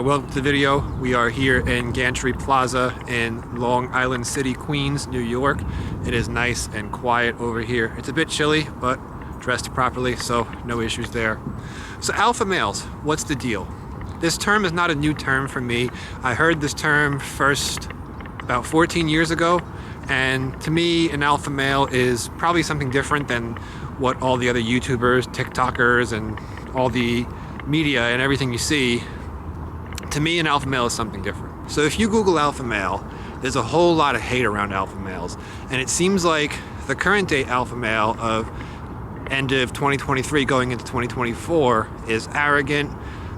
Welcome to the video. We are here in Gantry Plaza in Long Island City, Queens, New York. It is nice and quiet over here. It's a bit chilly, but dressed properly, so no issues there. So alpha males, what's the deal? This term is not a new term for me. I heard this term first about 14 years ago, and to me, an alpha male is probably something different than what all the other YouTubers, TikTokers, and all the media and everything you see. To me, an alpha male is something different. So if you Google alpha male, there's a whole lot of hate around alpha males. And it seems like the current day alpha male of end of 2023 going into 2024 is arrogant,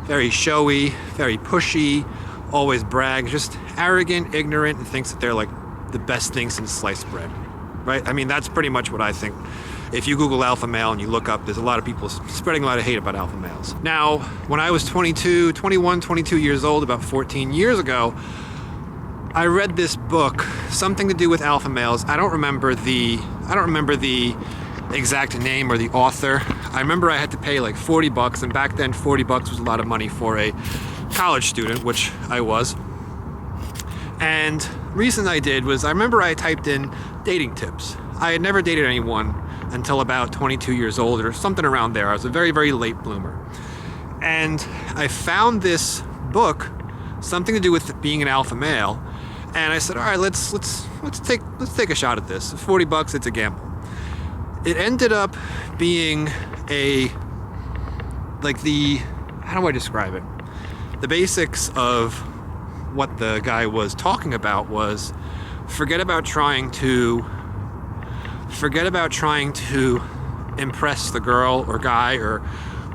very showy, very pushy, always brags, just arrogant, ignorant, and thinks that they're like the best thing since sliced bread, right? I mean, that's pretty much what I think. If you Google alpha male and you look up, there's a lot of people spreading a lot of hate about alpha males. Now, when I was 22 years old, about 14 years ago, I read this book, something to do with alpha males. I don't remember the exact name or the author. I remember I had to pay like 40 bucks, and back then 40 bucks was a lot of money for a college student, which I was. And reason I did was I remember I typed in dating tips. I had never dated anyone until about 22 years old or something around there. I was a very, very late bloomer. And I found this book, something to do with being an alpha male, and I said, all right, let's take a shot at this. 40 bucks, it's a gamble. It ended up being how do I describe it? The basics of what the guy was talking about was forget about trying to impress the girl or guy or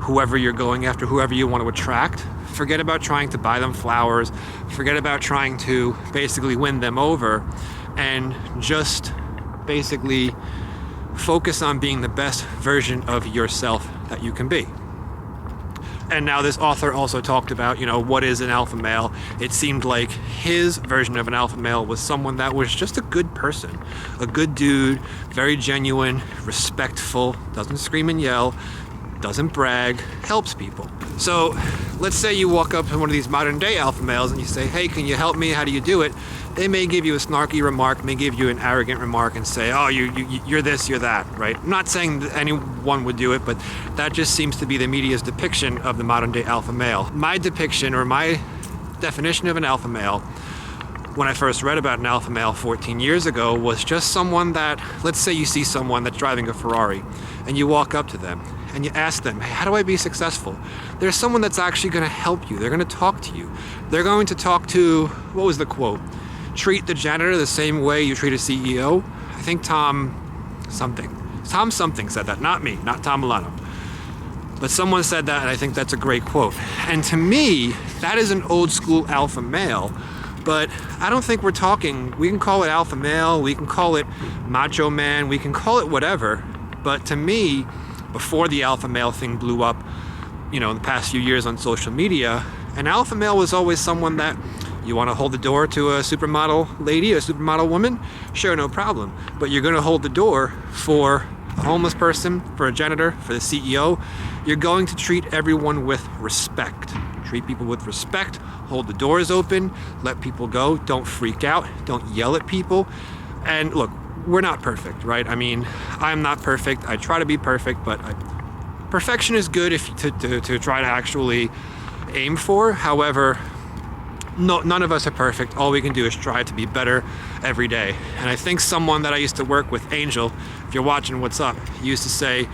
whoever you're going after, whoever you want to attract. Forget about trying to buy them flowers. Forget about trying to basically win them over, and just basically focus on being the best version of yourself that you can be. And now this author also talked about, what is an alpha male? It seemed like his version of an alpha male was someone that was just a good person, a good dude, very genuine, respectful, doesn't scream and yell, doesn't brag, helps people. So let's say you walk up to one of these modern day alpha males and you say, hey, can you help me? How do you do it? They may give you a snarky remark, may give you an arrogant remark and say, oh, you're this, you're that, right? I'm not saying that anyone would do it, but that just seems to be the media's depiction of the modern day alpha male. My depiction, or my definition of an alpha male, when I first read about an alpha male 14 years ago, was just someone that, let's say you see someone that's driving a Ferrari and you walk up to them and you ask them, hey, how do I be successful? There's someone that's actually going to help you. They're going to talk to you. They're going to talk to, what was the quote? Treat the janitor the same way you treat a CEO. I think Tom something said that, not me, not Tom Milano. But someone said that, and I think that's a great quote. And to me, that is an old school alpha male. But I don't think we can call it alpha male, we can call it macho man, we can call it whatever. But to me, before the alpha male thing blew up, in the past few years on social media, an alpha male was always someone that you want to hold the door to a supermodel lady, a supermodel woman? Sure, no problem. But you're going to hold the door for a homeless person, for a janitor, for the CEO. You're going to treat everyone with respect. Treat people with respect, hold the doors open, let people go, don't freak out, don't yell at people. And look, we're not perfect, right? I mean, I'm not perfect. I try to be perfect, but perfection is good to try to actually aim for. However, no, none of us are perfect. All we can do is try to be better every day. And I think someone that I used to work with, Angel, if you're watching, what's up, he used to say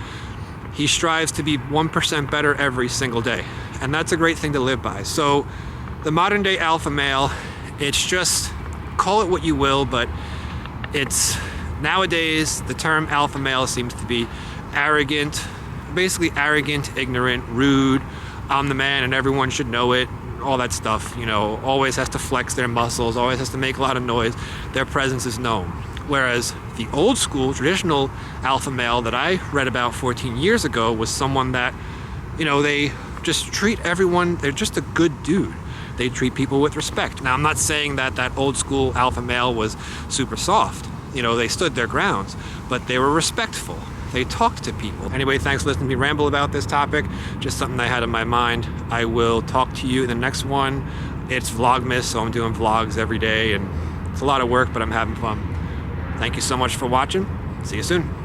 he strives to be 1% better every single day. And that's a great thing to live by. So the modern day alpha male, it's just, call it what you will, but it's nowadays the term alpha male seems to be arrogant, basically arrogant, ignorant, rude. I'm the man and everyone should know it. All that stuff, always has to flex their muscles, always has to make a lot of noise. Their presence is known. Whereas the old school, traditional alpha male that I read about 14 years ago was someone that, they just treat everyone, they're just a good dude. They treat people with respect. Now, I'm not saying that old school alpha male was super soft. They stood their grounds, but they were respectful. they talk to people. Anyway, thanks for listening to me ramble about this topic. Just something I had in my mind. I will talk to you in the next one. It's Vlogmas, so I'm doing vlogs every day, and it's a lot of work, but I'm having fun. Thank you so much for watching. See you soon.